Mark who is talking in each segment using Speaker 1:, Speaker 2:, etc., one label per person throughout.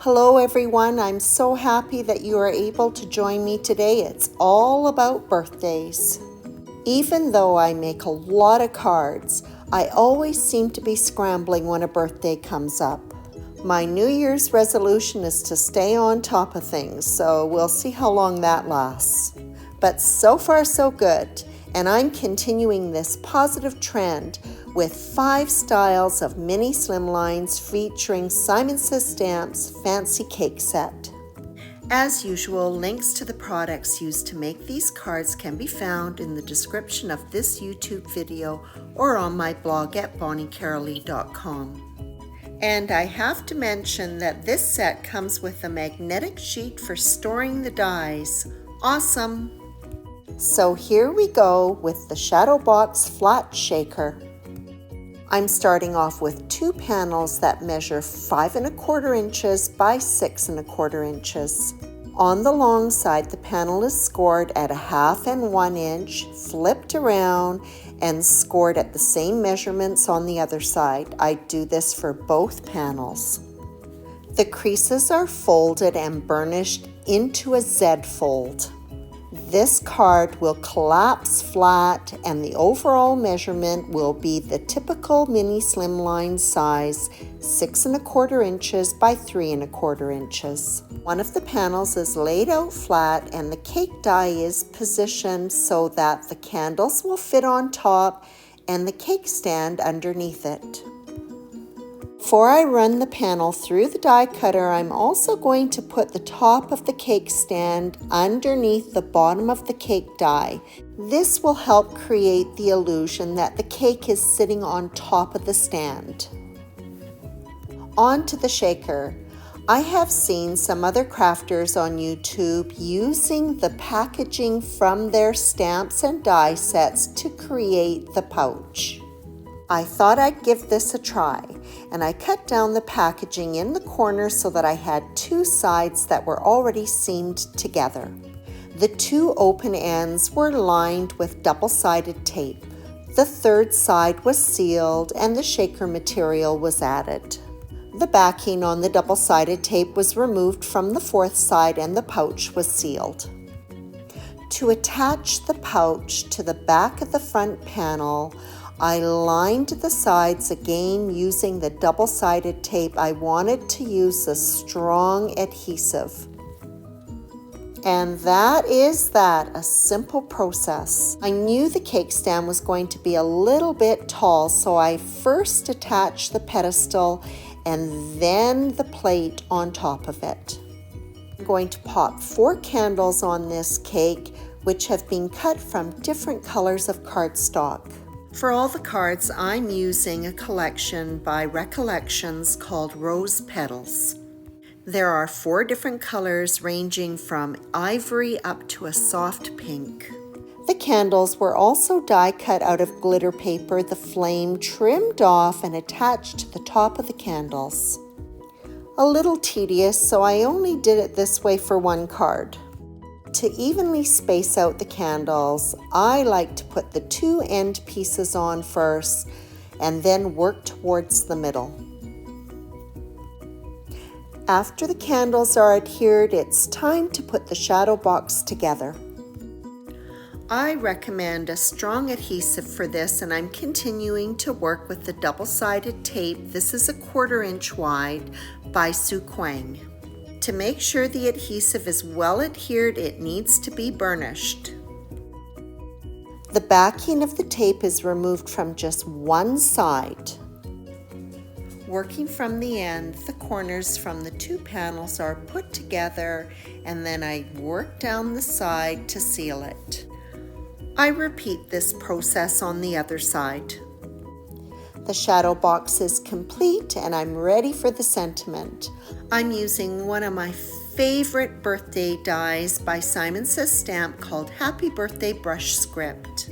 Speaker 1: Hello everyone, I'm so happy that you are able to join me today. It's all about birthdays. Even though I make a lot of cards, I always seem to be scrambling when a birthday comes up. My New Year's resolution is to stay on top of things, so we'll see how long that lasts. But so far so good, and I'm continuing this positive trend with 5 styles of mini slimlines featuring Simon Says Stamps Fancy Cake Set. As usual, links to the products used to make these cards can be found in the description of this YouTube video or on my blog at bonniecarolee.com. And I have to mention that this set comes with a magnetic sheet for storing the dies. Awesome! So here we go with the Shadowbox flat shaker. I'm starting off with 2 panels that measure 5 1/4 inches by 6 1/4 inches. On the long side, the panel is scored at 1/2 and 1 inch, flipped around, and scored at the same measurements on the other side. I do this for both panels. The creases are folded and burnished into a Zed Fold. This card will collapse flat and the overall measurement will be the typical mini slimline size, 6 1/4 inches by 3 1/4 inches. One of the panels is laid out flat and the cake die is positioned so that the candles will fit on top and the cake stand underneath it. Before I run the panel through the die cutter, I'm also going to put the top of the cake stand underneath the bottom of the cake die. This will help create the illusion that the cake is sitting on top of the stand. On to the shaker. I have seen some other crafters on YouTube using the packaging from their stamps and die sets to create the pouch. I thought I'd give this a try, and I cut down the packaging in the corner so that I had 2 sides that were already seamed together. The 2 open ends were lined with double-sided tape. The 3rd side was sealed and the shaker material was added. The backing on the double-sided tape was removed from the 4th side and the pouch was sealed. To attach the pouch to the back of the front panel, I lined the sides again using the double-sided tape. I wanted to use a strong adhesive. And that is that, a simple process. I knew the cake stand was going to be a little bit tall, so I first attached the pedestal and then the plate on top of it. I'm going to pop 4 candles on this cake, which have been cut from different colors of cardstock. For all the cards, I'm using a collection by Recollections called Rose Petals. There are 4 different colors ranging from ivory up to a soft pink. The candles were also die cut out of glitter paper, the flame trimmed off and attached to the top of the candles. A little tedious, so I only did it this way for 1 card. To evenly space out the candles, I like to put the 2 end pieces on first and then work towards the middle. After the candles are adhered, it's time to put the Shadowbox together. I recommend a strong adhesive for this, and I'm continuing to work with the double-sided tape. This is a 1/4 inch wide by Sue Quang. To make sure the adhesive is well adhered, it needs to be burnished. The backing of the tape is removed from just one side. Working from the end, the corners from the 2 panels are put together, and then I work down the side to seal it. I repeat this process on the other side. The Shadowbox is complete and I'm ready for the sentiment. I'm using one of my favorite birthday dies by Simon Says Stamp called Happy Birthday Brush Script.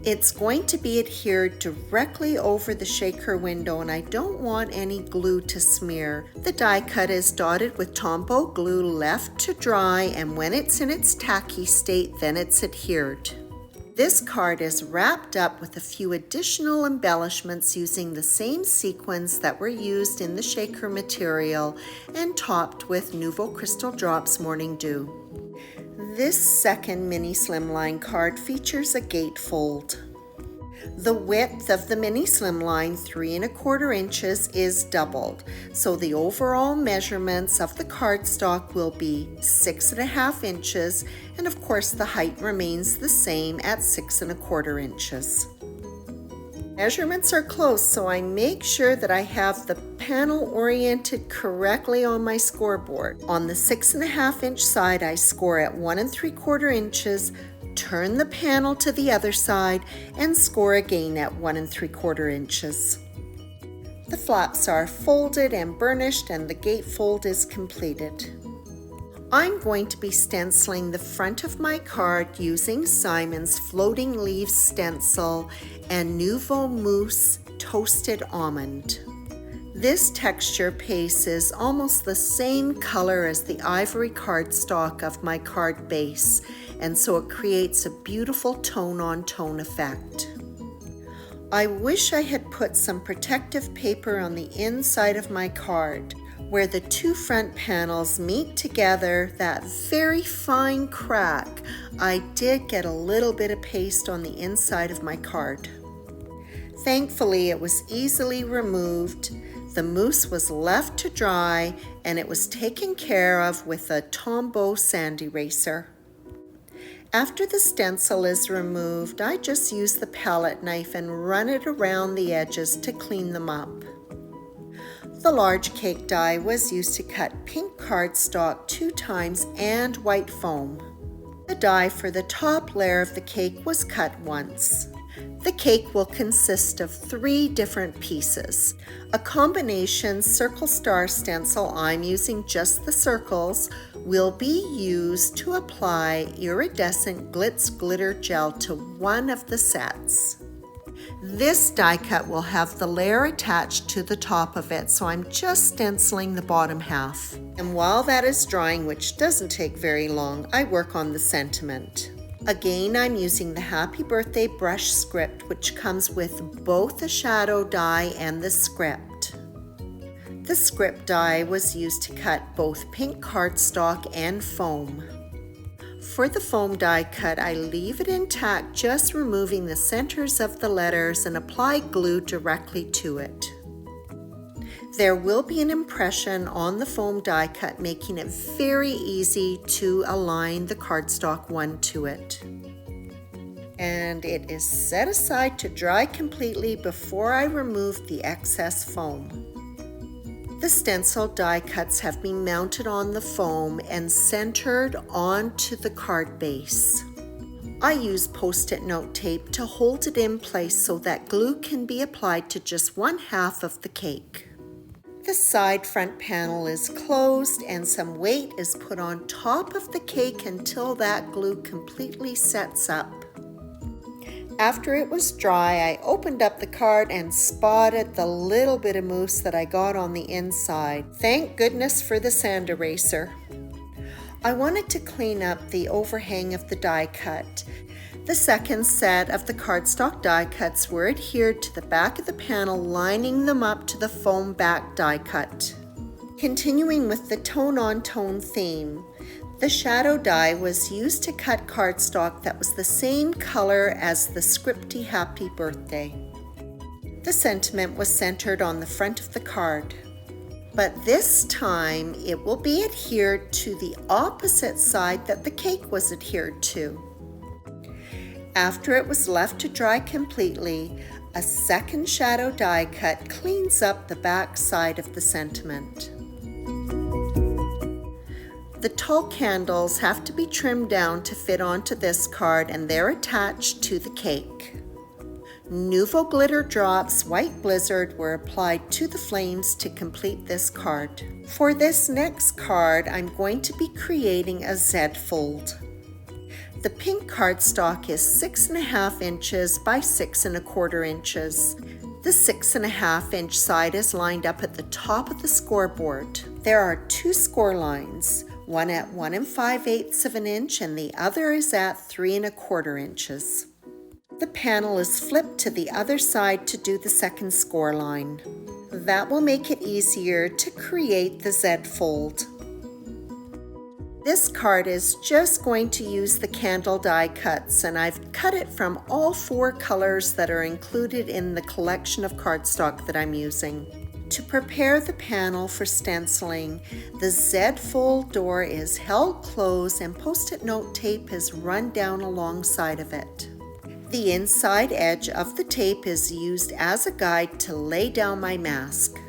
Speaker 1: It's going to be adhered directly over the shaker window and I don't want any glue to smear. The die cut is dotted with Tombow glue left to dry, and when it's in its tacky state, then it's adhered. This card is wrapped up with a few additional embellishments using the same sequins that were used in the shaker material and topped with Nuvo Crystal Drops Morning Dew. This second mini slimline card features a gatefold. The width of the mini slimline, 3 1/4 inches, is doubled, so the overall measurements of the cardstock will be 6 1/2 inches, and of course the height remains the same at 6 1/4 inches. Measurements are close, so I make sure that I have the panel oriented correctly on my scoreboard. On the 6 1/2 inch side, I score at 1 3/4 inches, turn the panel to the other side, and score again at 1 3/4 inches. The flaps are folded and burnished, and the gatefold is completed. I'm going to be stenciling the front of my card using Simon's Floating Leaves stencil and Nuvo Mousse Toasted Almond. This texture paste is almost the same color as the ivory cardstock of my card base, and so it creates a beautiful tone-on-tone effect. I wish I had put some protective paper on the inside of my card. Where the two front panels meet together, that very fine crack, I did get a little bit of paste on the inside of my card. Thankfully, it was easily removed. The mousse was left to dry, and it was taken care of with a Tombow sand eraser. After the stencil is removed, I just use the palette knife and run it around the edges to clean them up. The large cake die was used to cut pink cardstock 2 times and white foam. The die for the top layer of the cake was cut once. The cake will consist of 3 different pieces. A combination circle star stencil, I'm using just the circles, will be used to apply iridescent glitz glitter gel to one of the sets. This die cut will have the layer attached to the top of it, so I'm just stenciling the bottom half. And while that is drying, which doesn't take very long, I work on the sentiment. Again, I'm using the Happy Birthday brush script, which comes with both the shadow die and the script. The script die was used to cut both pink cardstock and foam. For the foam die cut, I leave it intact, just removing the centers of the letters and apply glue directly to it. There will be an impression on the foam die cut, making it very easy to align the cardstock one to it. And it is set aside to dry completely before I remove the excess foam. The stencil die cuts have been mounted on the foam and centered onto the card base. I use Post-it note tape to hold it in place so that glue can be applied to just 1/2 of the cake. The side front panel is closed and some weight is put on top of the cake until that glue completely sets up. After it was dry, I opened up the card and spotted the little bit of mousse that I got on the inside. Thank goodness for the sand eraser. I wanted to clean up the overhang of the die cut. The second set of the cardstock die cuts were adhered to the back of the panel, lining them up to the foam back die cut. Continuing with the tone-on-tone theme, the shadow die was used to cut cardstock that was the same color as the scripty Happy Birthday. The sentiment was centered on the front of the card, but this time it will be adhered to the opposite side that the cake was adhered to. After it was left to dry completely, a second shadow die cut cleans up the back side of the sentiment. The tall candles have to be trimmed down to fit onto this card, and they're attached to the cake. Nuvo Glitter Drops White Blizzard were applied to the flames to complete this card. For this next card, I'm going to be creating a Zed Fold. The pink cardstock is 6 1/2 inches by 6 1/4 inches. The 6 1/2 inch side is lined up at the top of the scoreboard. There are 2 score lines, one at 1 5/8 of an inch and the other is at 3 1/4 inches. The panel is flipped to the other side to do the second score line. That will make it easier to create the Zed Fold. This card is just going to use the candle die cuts, and I've cut it from all 4 colors that are included in the collection of cardstock that I'm using. To prepare the panel for stenciling, the Zed Fold door is held closed and Post-it note tape is run down alongside of it. The inside edge of the tape is used as a guide to lay down my mask.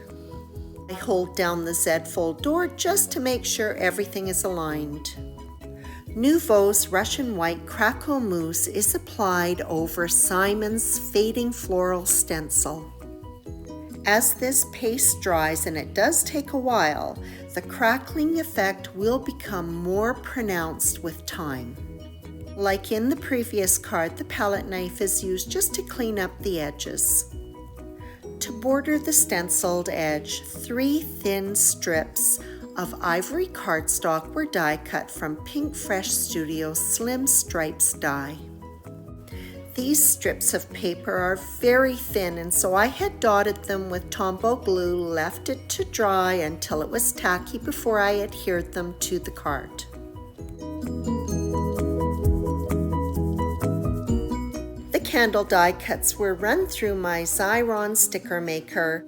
Speaker 1: I hold down the Zed Fold door just to make sure everything is aligned. Nouveau's Russian White Krakow Mousse is applied over Simon's Fading Floral Stencil. As this paste dries, and it does take a while, the crackling effect will become more pronounced with time. Like in the previous card, the palette knife is used just to clean up the edges. To border the stenciled edge, 3 thin strips of ivory cardstock were die cut from Pink Fresh Studio Slim Stripes die. These strips of paper are very thin, and so I had dotted them with Tombow glue, left it to dry until it was tacky before I adhered them to the card. The candle die cuts were run through my Xyron sticker maker.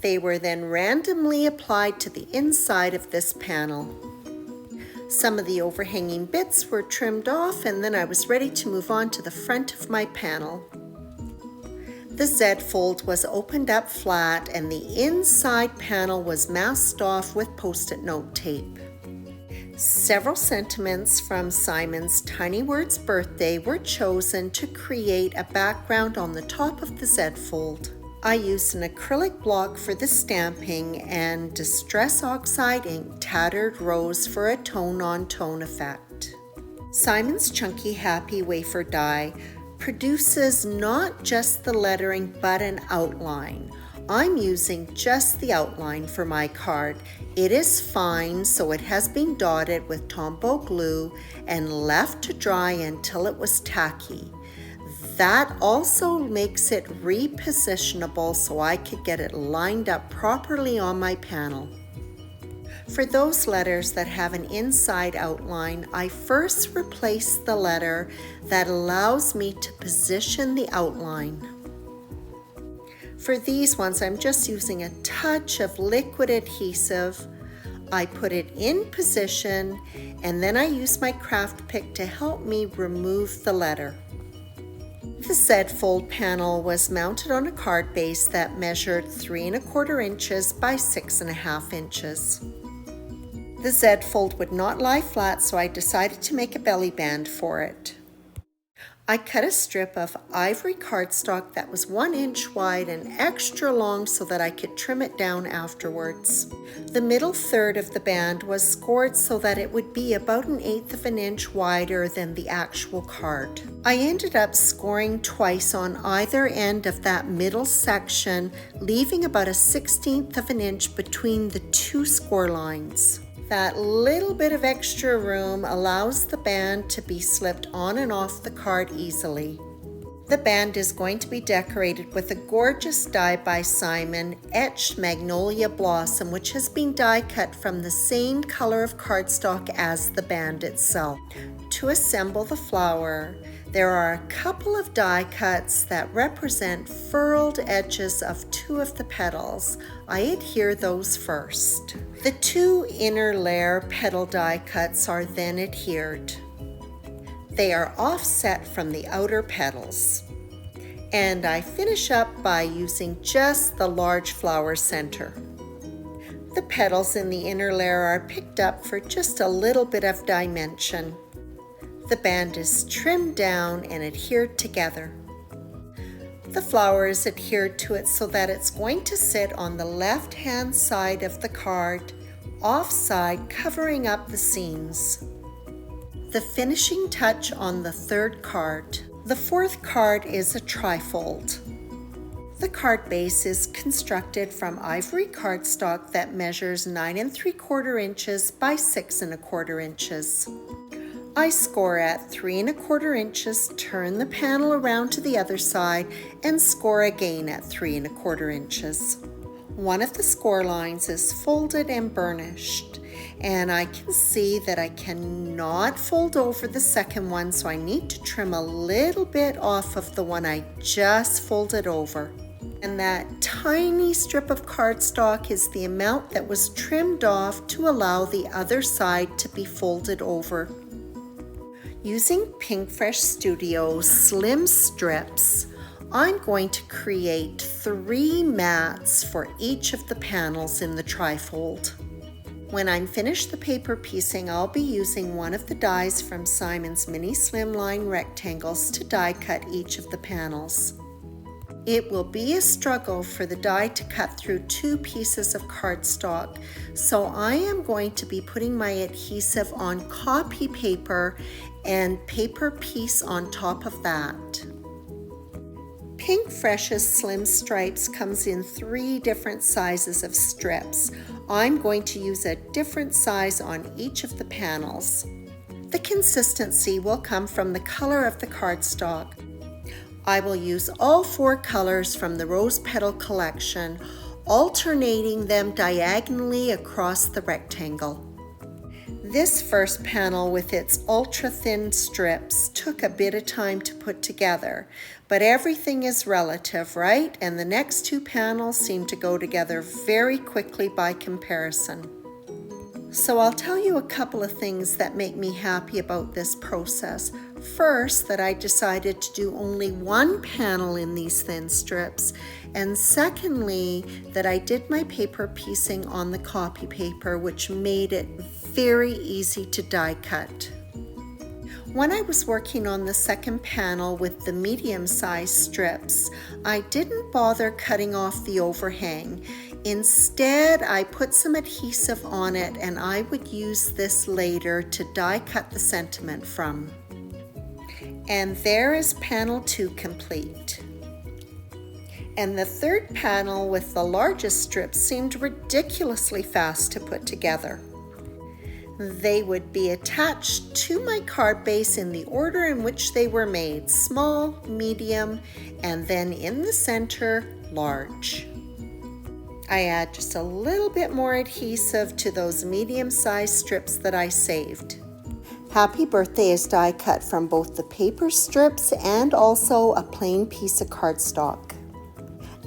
Speaker 1: They were then randomly applied to the inside of this panel. Some of the overhanging bits were trimmed off, and then I was ready to move on to the front of my panel. The Zed Fold was opened up flat and the inside panel was masked off with Post-it note tape. Several sentiments from Simon's Tiny Words birthday were chosen to create a background on the top of the Zed Fold. I used an acrylic block for the stamping and Distress Oxide ink Tattered Rose for a tone-on-tone effect. Simon's Chunky Happy Wafer die produces not just the lettering but an outline. I'm using just the outline for my card. It is fine, so it has been dotted with Tombow glue and left to dry until it was tacky. That also makes it repositionable so I could get it lined up properly on my panel. For those letters that have an inside outline, I first replace the letter that allows me to position the outline. For these ones, I'm just using a touch of liquid adhesive. I put it in position, and then I use my craft pick to help me remove the letter. The Zed Fold panel was mounted on a card base that measured 3 1/4 inches by 6 1/2 inches. The Zed Fold would not lie flat, so I decided to make a belly band for it. I cut a strip of ivory cardstock that was 1 inch wide and extra long so that I could trim it down afterwards. The middle third of the band was scored so that it would be about 1/8 of an inch wider than the actual card. I ended up scoring twice on either end of that middle section, leaving about 1/16 of an inch between the 2 score lines. That little bit of extra room allows the band to be slipped on and off the card easily. The band is going to be decorated with a gorgeous die by Simon, etched Magnolia Blossom, which has been die cut from the same color of cardstock as the band itself. To assemble the flower, there are a couple of die cuts that represent furled edges of 2 of the petals. I adhere those first. The 2 inner layer petal die cuts are then adhered. They are offset from the outer petals. And I finish up by using just the large flower center. The petals in the inner layer are picked up for just a little bit of dimension. The band is trimmed down and adhered together. The flower is adhered to it so that it's going to sit on the left-hand side of the card, offside, covering up the seams. The finishing touch on the 3rd card. The 4th card is a trifold. The card base is constructed from ivory cardstock that measures 9 3/4 inches by 6 1/4 inches. I score at 3 1/4 inches, turn the panel around to the other side, and score again at 3 1/4 inches. One of the score lines is folded and burnished, and I can see that I cannot fold over the second one, so I need to trim a little bit off of the one I just folded over. And that tiny strip of cardstock is the amount that was trimmed off to allow the other side to be folded over. Using Pinkfresh Studio's slim strips, I'm going to create 3 mats for each of the panels in the trifold. When I'm finished the paper piecing, I'll be using one of the dies from Simon's mini slimline rectangles to die cut each of the panels. It will be a struggle for the die to cut through 2 pieces of cardstock, so I am going to be putting my adhesive on copy paper and paper piece on top of that. Pinkfresh's Slim Stripes comes in 3 different sizes of strips. I'm going to use a different size on each of the panels. The consistency will come from the color of the cardstock. I will use all 4 colors from the Rose Petal collection, alternating them diagonally across the rectangle. This first panel with its ultra-thin strips took a bit of time to put together, but everything is relative, right? And the next 2 panels seem to go together very quickly by comparison. So I'll tell you a couple of things that make me happy about this process. First, that I decided to do only 1 panel in these thin strips, and secondly, that I did my paper piecing on the copy paper, which made it very easy to die cut. When I was working on the second panel with the medium-sized strips, I didn't bother cutting off the overhang. Instead, I put some adhesive on it, and I would use this later to die cut the sentiment from. And there is panel 2 complete. And the third panel with the largest strips seemed ridiculously fast to put together. They would be attached to my card base in the order in which they were made: small, medium, and then in the center, large. I add just a little bit more adhesive to those medium-sized strips that I saved. Happy Birthday is die cut from both the paper strips and also a plain piece of cardstock.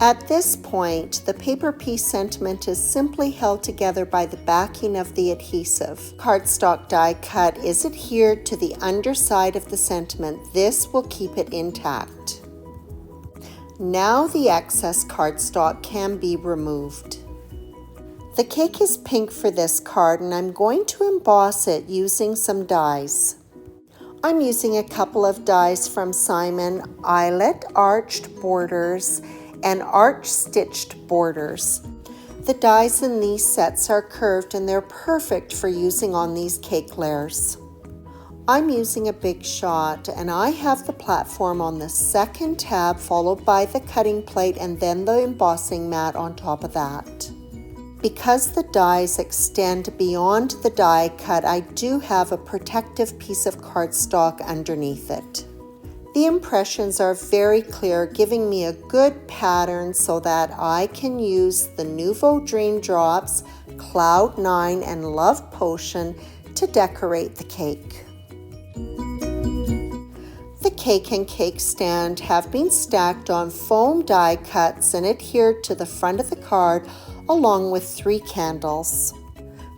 Speaker 1: At this point, the paper piece sentiment is simply held together by the backing of the adhesive. Cardstock die cut is adhered to the underside of the sentiment. This will keep it intact. Now the excess cardstock can be removed. The cake is pink for this card, and I'm going to emboss it using some dies. I'm using a couple of dies from Simon, Eyelet Arched Borders and Arch Stitched Borders. The dies in these sets are curved, and they're perfect for using on these cake layers. I'm using a Big Shot, and I have the platform on the second tab, followed by the cutting plate and then the embossing mat on top of that. Because the dies extend beyond the die cut, I do have a protective piece of cardstock underneath it. The impressions are very clear, giving me a good pattern so that I can use the Nouveau Dream Drops, Cloud 9, and Love Potion to decorate the cake. The cake and cake stand have been stacked on foam die cuts and adhered to the front of the card along with 3 candles.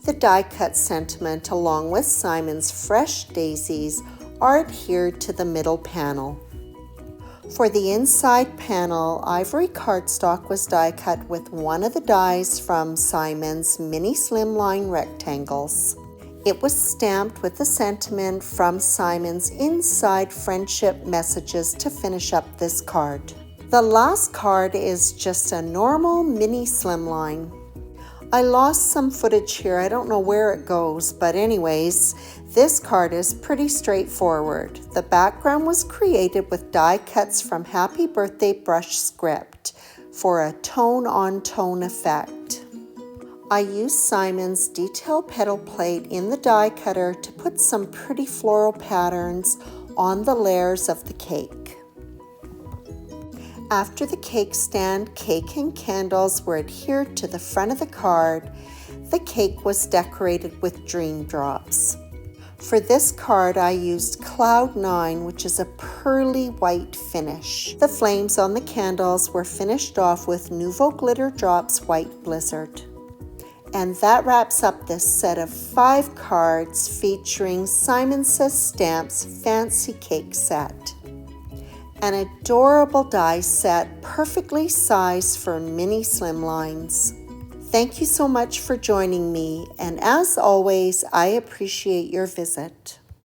Speaker 1: The die cut sentiment along with Simon's fresh daisies are adhered to the middle panel. For the inside panel, ivory cardstock was die cut with one of the dies from Simon's mini slimline rectangles. It was stamped with the sentiment from Simon's Inside Friendship Messages to finish up this card. The last card is just a normal mini slimline. I lost some footage here, I don't know where it goes, but anyways, this card is pretty straightforward. The background was created with die cuts from Happy Birthday brush script for a tone-on-tone effect. I used Simon's detail petal plate in the die cutter to put some pretty floral patterns on the layers of the cake. After the cake stand, cake and candles were adhered to the front of the card, the cake was decorated with dream drops. For this card, I used Cloud 9, which is a pearly white finish. The flames on the candles were finished off with Nouveau Glitter Drops White Blizzard. And that wraps up this set of 5 cards featuring Simon Says Stamps Fancy Cake Set. An adorable die set, perfectly sized for mini slimlines. Thank you so much for joining me, and as always, I appreciate your visit.